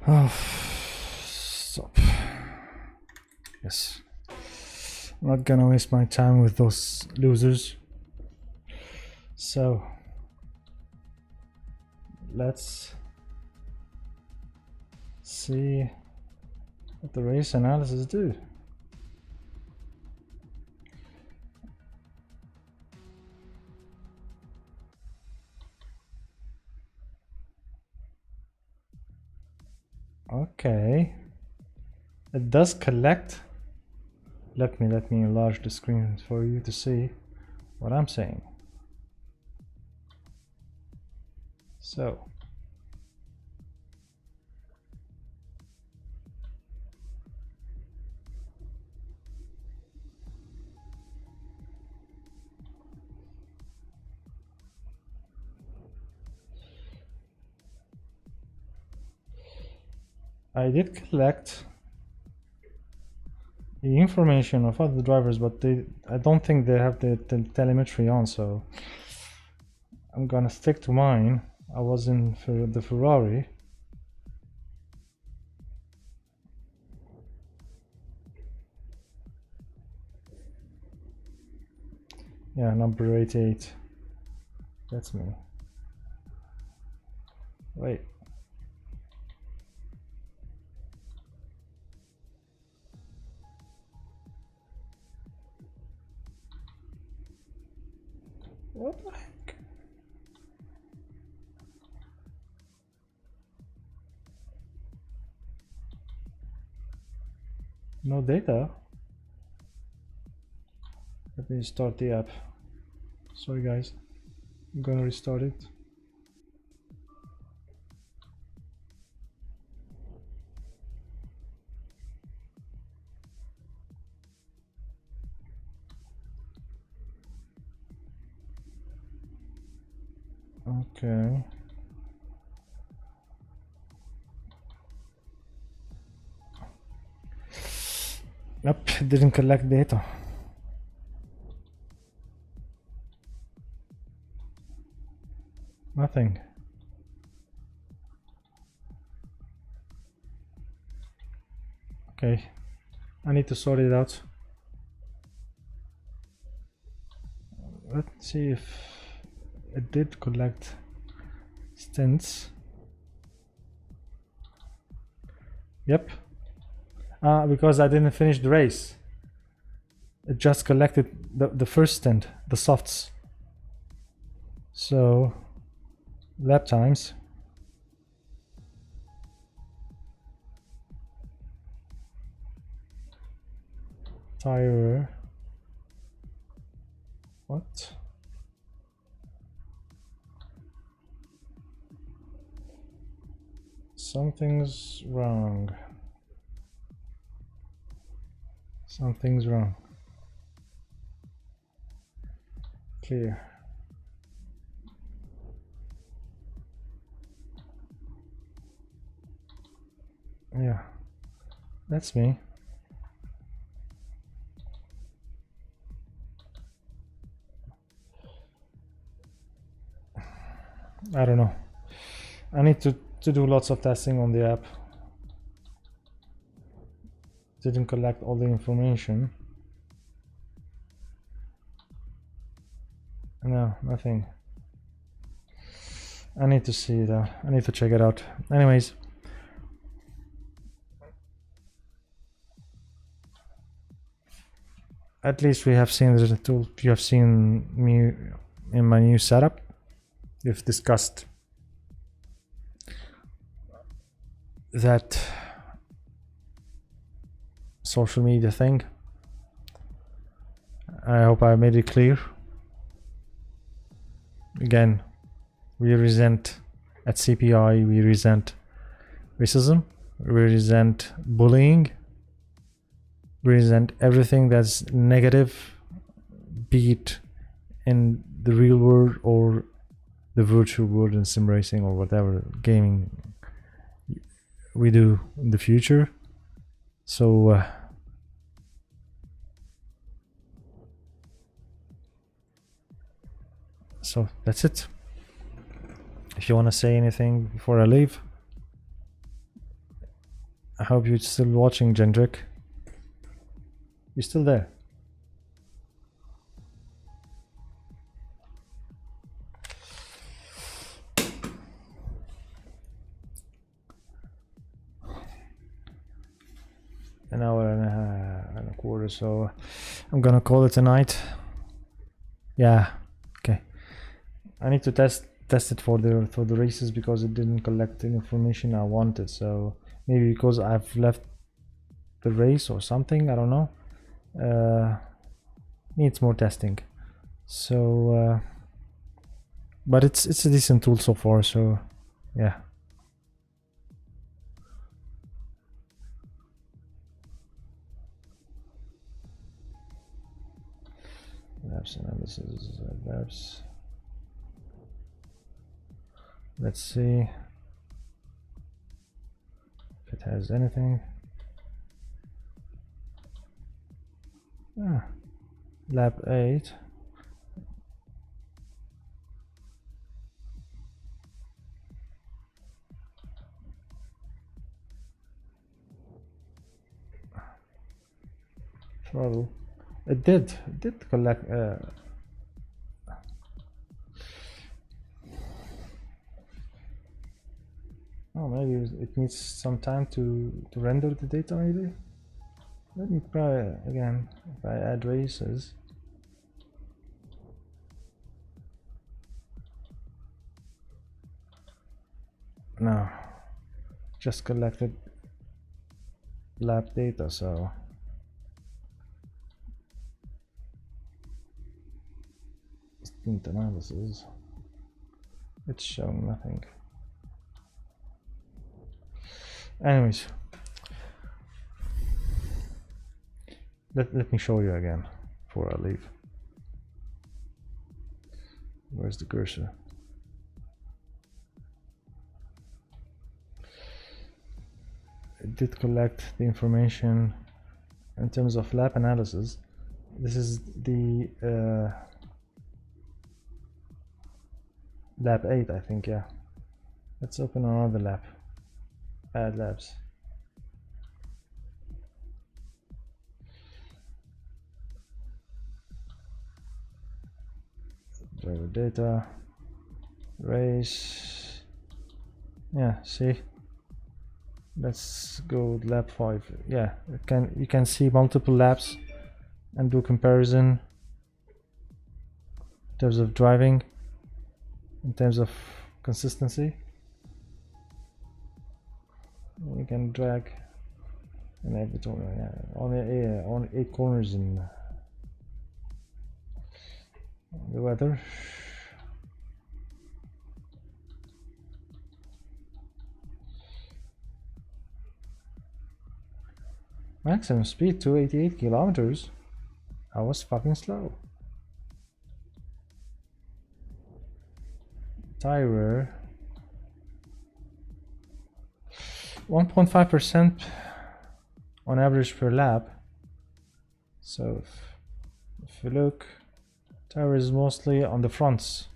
Oh, stop. Yes. I'm not gonna waste my time with those losers. So, let's see what the race analysis do. Okay, it does collect. Let me enlarge the screen for you to see what I'm saying. So, I did collect the information of other drivers, but I don't think they have the telemetry on, so I'm gonna stick to mine. I was in for the Ferrari. Yeah, number 88. That's me. Wait. What the heck? No data? Let me start the app. Sorry guys. I'm gonna restart it. Okay. Nope, it didn't collect data. Nothing. Okay, I need to sort it out. Let's see if it did collect stints. Yep. Because I didn't finish the race. It just collected the first stint, the softs. So, lap times. Tire. What? Something's wrong. Something's wrong. Clear. Yeah, that's me. I don't know. I need to do lots of testing on the app. Didn't collect all the information. No, nothing. I need to see that. I need to check it out. Anyways. At least we have seen the tool. You have seen me in my new setup. We've discussed that social media thing. I hope I made it clear. Again, we resent at CPI, we resent racism, we resent bullying, we resent everything that's negative, be it in the real world or the virtual world in sim racing or whatever gaming we do in the future. So so that's it. If you want to say anything before I leave. I hope you're still watching, Jendrik. You're still there. An hour and a quarter, so I'm gonna call it a night. Yeah, okay. I need to test it for the races because it didn't collect the information I wanted. So maybe because I've left the race or something, I don't know. Needs more testing. So, but it's a decent tool so far. So, yeah. Labs analysis, labs. Let's see if it has anything. Lab 8. Throttle. It did collect. Oh, maybe it needs some time to render the data. Maybe. Let me try again. If I add races. No, just collected lab data, so stint analysis. It's showing nothing. Anyways, let me show you again before I leave. Where's the cursor? It did collect the information in terms of lab analysis. This is the lab 8, I think. Yeah, let's open another lab. Add labs. Driver data, race. Yeah, see. Let's go with lab 5. Yeah, you can see multiple labs and do comparison in terms of driving, in terms of consistency. You can drag and everything. Yeah, on 8 corners in the weather. Maximum speed 288 kilometers. I was fucking slow. Tire wear 1.5% on average per lap. So if you look, tire is mostly on the fronts.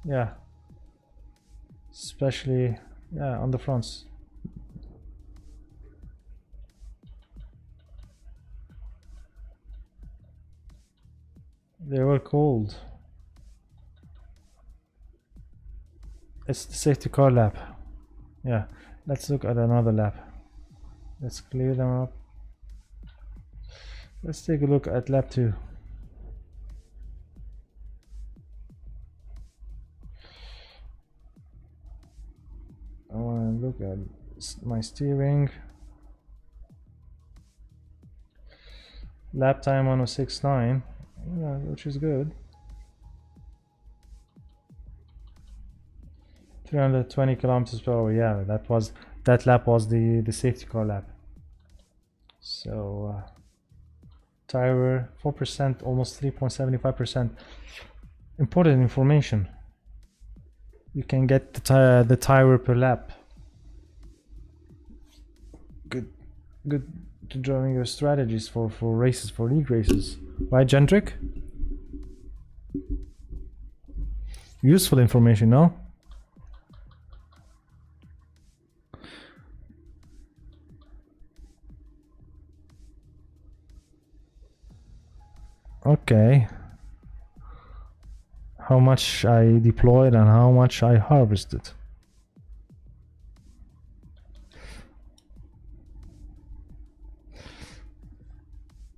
Yeah, especially on the fronts. They were cold. It's the safety car lap. Yeah, let's look at another lap. Let's clear them up. Let's take a look at lap 2. I want to look at my steering. Lap time 106.9, yeah, which is good. 320 kilometers per hour. Yeah, that lap was the safety car lap. So tire 4%, almost 3.75%. Important information. You can get the tire per lap. Good to drawing your strategies for races, for league races, right, Jendrik? useful information, no? Okay. How much I deployed and how much I harvested.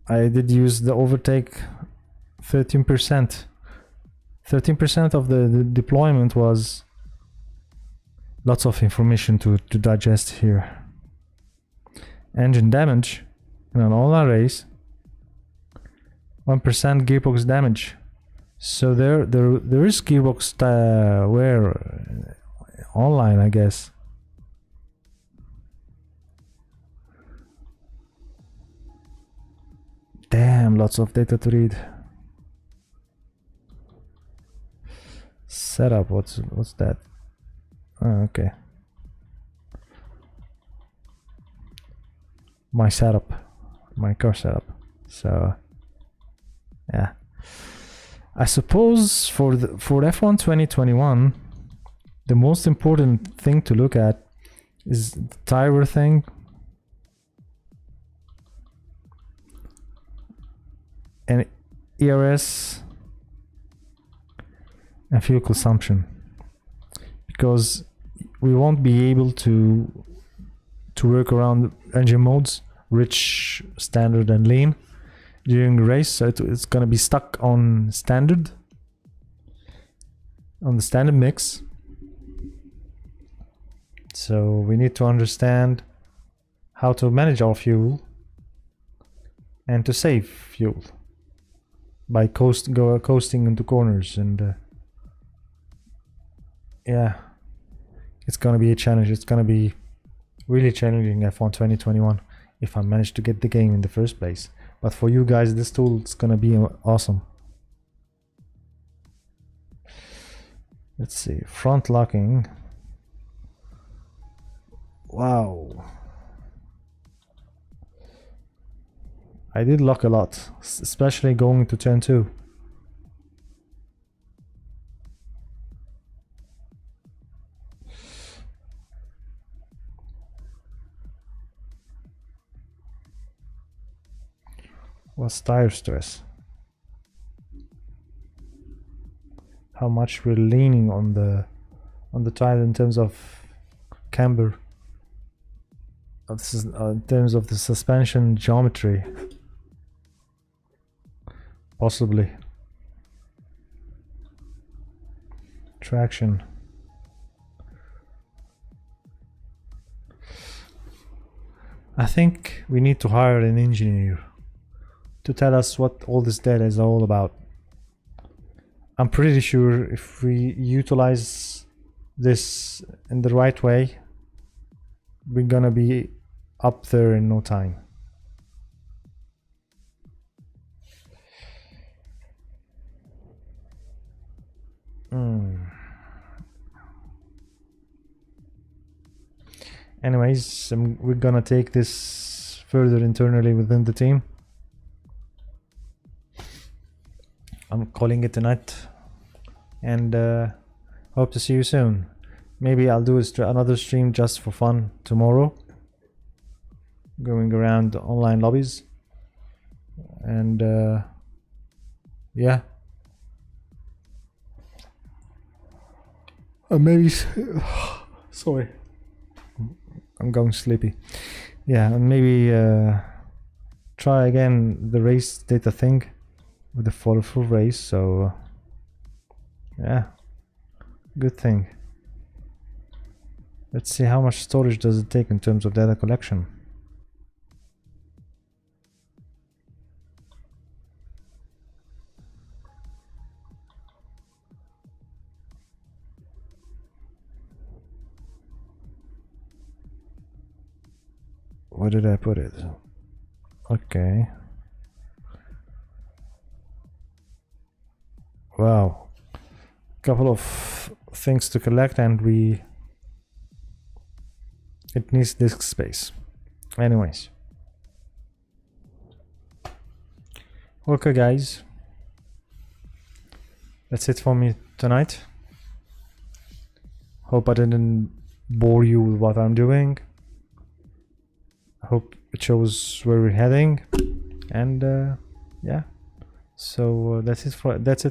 I did use the overtake 13%. 13% of the deployment was lots of information to digest here. Engine damage in an online race, 1% gearbox damage. So there is gearbox wear online, I guess. Damn, lots of data to read. Setup, what's that? Oh, okay. My setup, my car setup. So yeah, I suppose for F1 2021, the most important thing to look at is the tire thing. And ERS and fuel consumption, because we won't be able to work around engine modes, rich, standard and lean during the race, so it's gonna be stuck on the standard mix. So we need to understand how to manage our fuel and to save fuel by coasting into corners, and yeah, it's gonna be a challenge. It's gonna be really challenging F1 2021 if I manage to get the game in the first place. But for you guys, this tool is gonna be awesome. Let's see, front locking. Wow, I did lock a lot, especially going into turn 2. What's tire stress? How much we're leaning on the tire in terms of camber, in terms of the suspension geometry, possibly traction. I think we need to hire an engineer to tell us what all this data is all about. I'm pretty sure if we utilize this in the right way, we're gonna be up there in no time. Anyways, we're gonna take this further internally within the team. I'm calling it a night, and hope to see you soon. Maybe I'll do another stream just for fun tomorrow, going around online lobbies, and yeah, maybe sorry, I'm going sleepy. Yeah, and maybe try again the race data thing with the full race. So yeah, good thing. Let's see how much storage does it take in terms of data collection. Where did I put it? Okay. Wow, couple of things to collect, and it needs disk space. Anyways, okay guys, that's it for me tonight. Hope I didn't bore you with what I'm doing. I hope it shows where we're heading, and yeah. So that's it